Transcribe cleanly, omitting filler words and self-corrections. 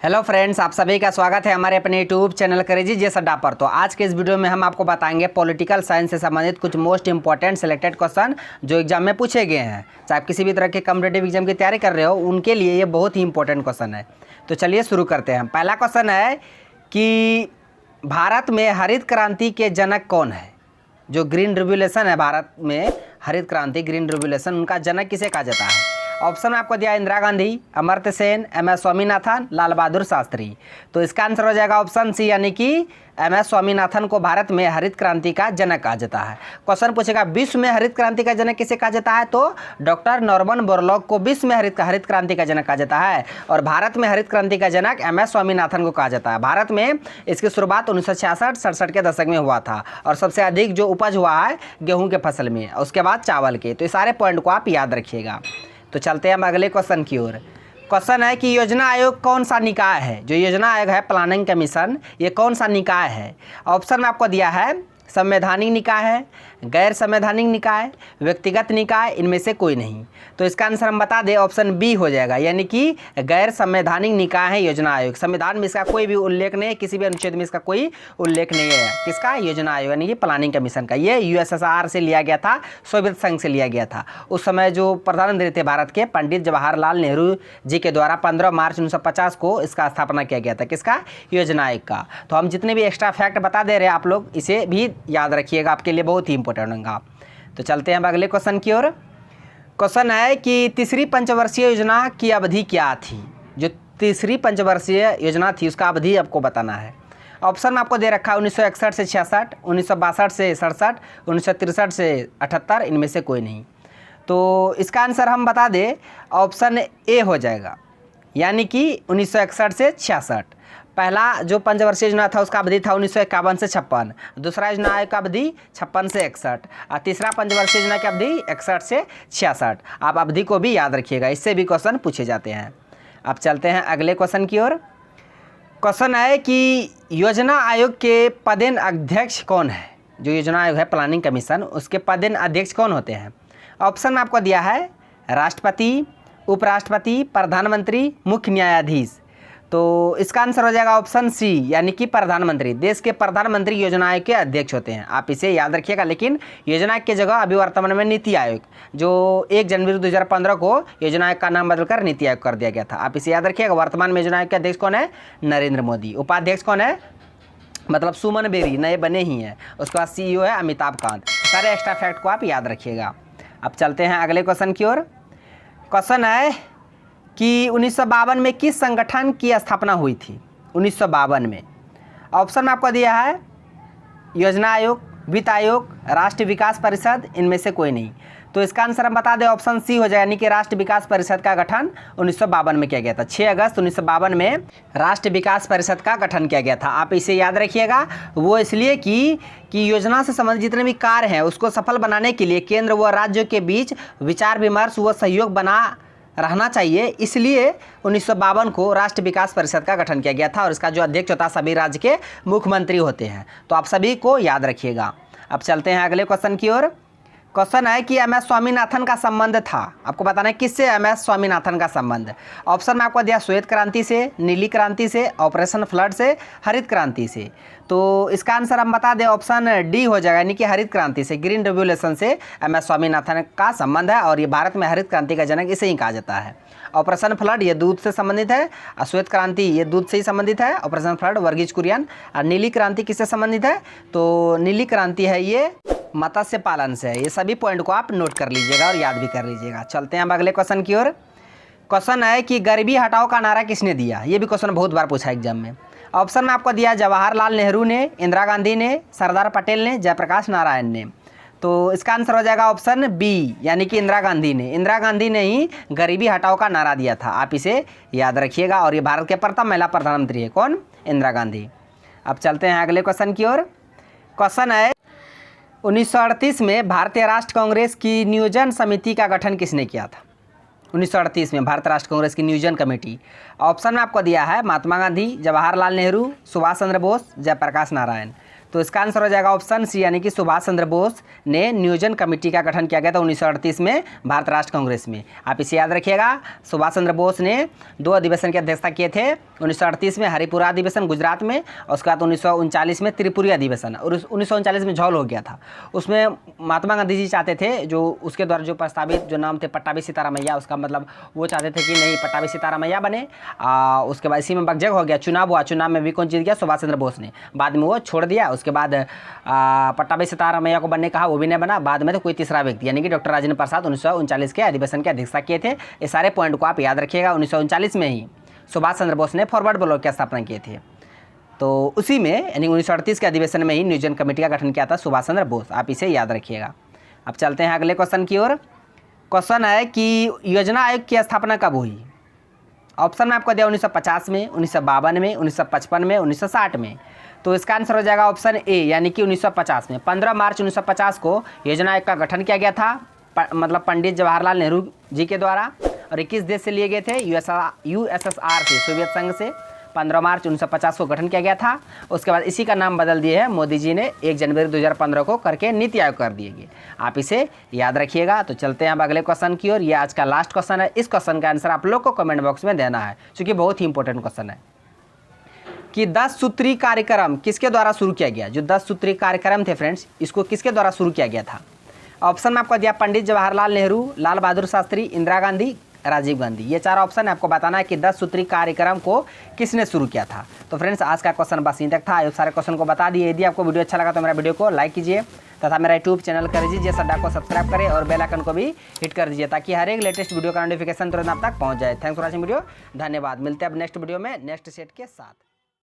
Hello friends, आप सभी का स्वागत है हमारे अपने यूट्यूब चैनल क्रेजी जेस अड्डा पर। तो आज के इस वीडियो में हम आपको बताएंगे पॉलिटिकल साइंस से संबंधित कुछ मोस्ट इंपॉर्टेंट सिलेक्टेड क्वेश्चन जो एग्जाम में पूछे गए हैं। चाहे आप किसी भी तरह के कॉम्पिटिटिव एग्जाम की तैयारी कर रहे हो, उनके लिए ये बहुत ही इंपॉर्टेंट क्वेश्चन है। तो चलिए शुरू करते हैं। पहला क्वेश्चन है कि भारत में हरित क्रांति के जनक कौन है? जो ग्रीन रिवोल्यूशन है भारत में, हरित क्रांति ग्रीन रिवोल्यूशन, उनका जनक किसे कहा जाता है? ऑप्शन में आपको दिया इंदिरा गांधी, अमर्त्य सेन, एम.एस. स्वामीनाथन, लाल बहादुर शास्त्री। तो इसका आंसर हो जाएगा ऑप्शन सी, यानी कि एम.एस. स्वामीनाथन को भारत में हरित क्रांति का जनक कहा जाता है। क्वेश्चन पूछेगा विश्व में हरित क्रांति का जनक किसे कहा जाता है? तो डॉक्टर नॉर्मन बोरलॉग को विश्व में हरित क्रांति का जनक कहा जाता है। और भारत में हरित क्रांति का जनक एम.एस. स्वामीनाथन को कहा जाता है। भारत में इसकी शुरुआत 1966-67 के दशक में हुआ था और सबसे अधिक जो उपज हुआ है गेहूँ के फसल में, उसके बाद चावल के। तो ये सारे पॉइंट को आप याद रखिएगा। तो चलते हैं हम अगले क्वेश्चन की ओर। क्वेश्चन है कि योजना आयोग कौन सा निकाय है? जो योजना आयोग है, प्लानिंग कमीशन, ये कौन सा निकाय है? ऑप्शन में आपको दिया है संवैधानिक निकाय है, गैर संवैधानिक निकाय, व्यक्तिगत निकाय, इनमें से कोई नहीं। तो इसका आंसर हम बता दें, ऑप्शन बी हो जाएगा, यानी कि गैर संवैधानिक निकाय है योजना आयोग। संविधान में इसका कोई भी उल्लेख नहीं है, किसी भी अनुच्छेद में इसका कोई उल्लेख नहीं है। किसका? योजना आयोग, यानी कि प्लानिंग कमीशन का। ये यूएसएसआर से लिया गया था, सोवियत संघ से लिया गया था। उस समय जो प्रधानमंत्री थे भारत के, पंडित जवाहरलाल नेहरू जी के द्वारा 15 मार्च 1950 को इसका स्थापना किया गया था। किसका? योजना आयोग का। तो हम जितने भी एक्स्ट्रा फैक्ट बता दे रहे हैं, आप लोग इसे भी याद रखिएगा, आपके लिए बहुत ही इंपॉर्टेंट होगा। तो चलते हैं अब अगले क्वेश्चन की ओर। क्वेश्चन है कि तीसरी पंचवर्षीय योजना की अवधि क्या थी? जो तीसरी पंचवर्षीय योजना थी उसका अवधि आपको बताना है। ऑप्शन में आपको दे रखा है 1961 से 66, 1962 से 67, 1963 से 78, इनमें से कोई नहीं। तो इसका आंसर हम बता दें, ऑप्शन ए हो जाएगा, यानी कि 1961 से 66। पहला जो पंचवर्षीय योजना था उसका अवधि था 1951 से 56, दूसरा योजना आयोग का अवधि 56 से 61 और तीसरा पंचवर्षीय योजना की अवधि 61 से 66। आप अवधि को भी याद रखिएगा, इससे भी क्वेश्चन पूछे जाते हैं। अब चलते हैं अगले क्वेश्चन की ओर। क्वेश्चन है कि योजना आयोग के पदेन अध्यक्ष कौन है? जो योजना आयोग है प्लानिंग कमीशन, उसके पदेन अध्यक्ष कौन होते हैं? ऑप्शन में आपको दिया है राष्ट्रपति, उपराष्ट्रपति, प्रधानमंत्री, मुख्य न्यायाधीश। तो इसका आंसर हो जाएगा ऑप्शन सी, यानी कि प्रधानमंत्री। देश के प्रधानमंत्री योजना आयोग के अध्यक्ष होते हैं, आप इसे याद रखिएगा। लेकिन योजना आयोग की जगह अभी वर्तमान में नीति आयोग, जो 1 जनवरी 2015 को योजना आयोग का नाम बदलकर नीति आयोग कर दिया गया था, आप इसे याद रखिएगा। वर्तमान में योजना आयोग के अध्यक्ष कौन है? नरेंद्र मोदी। उपाध्यक्ष कौन है? मतलब सुमन बेरी, नए बने ही हैं। उसके बाद CEO है अमिताभ कांत। सारे एक्स्ट्रा फैक्ट को आप याद रखिएगा। अब चलते हैं अगले क्वेश्चन की ओर। क्वेश्चन है कि 1952 में किस संगठन की स्थापना हुई थी? 1952 में। ऑप्शन में आपको दिया है योजना आयोग, वित्त आयोग, राष्ट्रीय विकास परिषद, इनमें से कोई नहीं। तो इसका आंसर हम बता दें, ऑप्शन सी हो जाए, यानी कि राष्ट्रीय विकास परिषद का गठन 1952 में किया गया था। 6 अगस्त 1952 में राष्ट्रीय विकास परिषद का गठन किया गया था। आप इसे याद रखिएगा। वो इसलिए कि योजना से संबंधित जितने भी कार्य हैं उसको सफल बनाने के लिए केंद्र व राज्यों के बीच विचार विमर्श व सहयोग बना रहना चाहिए, इसलिए 1952 को राष्ट्रीय विकास परिषद का गठन किया गया था। और इसका जो अध्यक्ष होता है सभी राज्य के मुख्यमंत्री होते हैं। तो आप सभी को याद रखिएगा। अब चलते हैं अगले क्वेश्चन की ओर। क्वेश्चन है कि एम.एस. स्वामीनाथन का संबंध था, आपको बताना है किससे एम.एस. स्वामीनाथन का संबंध। ऑप्शन में आपको दिया श्वेत क्रांति से, नीली क्रांति से, ऑपरेशन फ्लड से, हरित क्रांति से। तो इसका आंसर हम बता दें, ऑप्शन डी हो जाएगा, यानी कि हरित क्रांति से, ग्रीन रेवोल्यूशन से एम.एस. स्वामीनाथन का संबंध है। और ये भारत में हरित क्रांति का जनक इसे ही कहा जाता है। ऑपरेशन फ्लड ये दूध से संबंधित है, श्वेत क्रांति ये दूध से ही संबंधित है, ऑपरेशन फ्लड वर्गीज कुरियन। और नीली क्रांति किससे संबंधित है? तो नीली क्रांति है ये मत्स्य पालन से है। ये सभी पॉइंट को आप नोट कर लीजिएगा और याद भी कर लीजिएगा। चलते हैं अब अगले क्वेश्चन की ओर। क्वेश्चन है कि गरीबी हटाओ का नारा किसने दिया? ये भी क्वेश्चन बहुत बार पूछा एग्जाम में। ऑप्शन में आपको दिया जवाहरलाल नेहरू ने, इंदिरा गांधी ने, सरदार पटेल ने, जयप्रकाश नारायण ने। तो इसका आंसर हो जाएगा ऑप्शन बी, यानी कि इंदिरा गांधी ने। इंदिरा गांधी ने ही गरीबी हटाओ का नारा दिया था, आप इसे याद रखिएगा। और ये भारत के प्रथम महिला प्रधानमंत्री है। कौन? इंदिरा गांधी। अब चलते हैं अगले क्वेश्चन की ओर। क्वेश्चन है 1938 में भारतीय राष्ट्र कांग्रेस की नियोजन समिति का गठन किसने किया था? 1938 में भारतीय राष्ट्र कांग्रेस की नियोजन कमेटी। ऑप्शन में आपको दिया है महात्मा गांधी, जवाहरलाल नेहरू, सुभाष चंद्र बोस, जयप्रकाश नारायण। तो इसका आंसर हो जाएगा ऑप्शन सी, यानी कि सुभाष चंद्र बोस ने नियोजन कमेटी का गठन किया गया था 1938 में भारत राष्ट्र कांग्रेस में। आप इसे याद रखिएगा। सुभाष चंद्र बोस ने 2 अधिवेशन की अध्यक्षता किए थे, 1938 में हरिपुरा अधिवेशन गुजरात में, और उसके बाद 1939 में त्रिपुरी अधिवेशन, और 1939 में झौल हो गया था। उसमें महात्मा गांधी जी चाहते थे, जो उसके द्वारा जो प्रस्तावित जो नाम थे पट्टाभी सीतारामैया, उसका मतलब वो चाहते थे कि नहीं पट्टाभी सीतारामैया बने। उसके बाद इसी में बकझक हो गया, चुनाव हुआ, चुनाव में भी कौन जीत गया? सुभाष चंद्र बोस ने। बाद में वो छोड़ दिया। उसके बाद पट्टाभी सीतारामैया को बनने कहा, वो भी नहीं बना। बाद में तो कोई तीसरा व्यक्ति यानी कि डॉक्टर राजेंद्र प्रसाद 1939 के अधिवेशन की अध्यक्षता किए थे। ये सारे पॉइंट को आप याद रखिएगा। 1939 में ही सुभाष चंद्र बोस ने फॉरवर्ड ब्लॉक की स्थापना किए थे। तो उसी में यानी 1938 के अधिवेशन में ही नियोजन कमेटी का गठन किया था सुभाष चंद्र बोस। आप इसे याद रखिएगा। अब चलते हैं अगले क्वेश्चन की ओर। क्वेश्चन है कि योजना आयोग की स्थापना कब हुई? ऑप्शन में आपको दिया 1950 में, 1952 में, 1955 में, 1960 में। तो इसका आंसर हो जाएगा ऑप्शन ए, यानी कि 1950 में। 15 मार्च 1950 को योजना आयोग का गठन किया गया था, मतलब पंडित जवाहरलाल नेहरू जी के द्वारा, और 21 देश से लिए गए थे, यूएसएसआर से, सोवियत संघ से। 15 मार्च 1950 को गठन किया गया था। उसके बाद इसी का नाम बदल दिए है मोदी जी ने 1 जनवरी 2015 को करके नीति आयोग कर दिए गए। आप इसे याद रखिएगा। तो चलते हैं अब अगले क्वेश्चन की ओर। ये आज का लास्ट क्वेश्चन है। इस क्वेश्चन का आंसर आप लोग को कमेंट बॉक्स में देना है, क्योंकि बहुत ही इंपॉर्टेंट क्वेश्चन है कि 10 सूत्री कार्यक्रम किसके द्वारा शुरू किया गया? जो 10 सूत्री कार्यक्रम थे फ्रेंड्स, इसको किसके द्वारा शुरू किया गया था? ऑप्शन में आपको दिया पंडित जवाहरलाल नेहरू, लाल बहादुर शास्त्री, इंदिरा गांधी, राजीव गांधी। ये 4 ऑप्शन आपको बताना है कि 10 सूत्री कार्यक्रम को किसने शुरू किया था। तो फ्रेंड्स आज का क्वेश्चन बस यहीं तक था। आयोग सारे क्वेश्चन को बता दिए। यदि आपको वीडियो अच्छा लगा तो मेरा वीडियो को लाइक कीजिए तथा मेरा यूट्यूब चैनल कर दीजिए सड्डा को सब्सक्राइब करें और बेल आइकन को भी हिट कर दीजिए, ताकि हर एक लेटेस्ट वीडियो का नोटिफिकेशन तुरंत आप तक पहुंच जाए। Thanks for watching video. धन्यवाद। मिलते हैं अब नेक्स्ट वीडियो में नेक्स्ट सेट के साथ।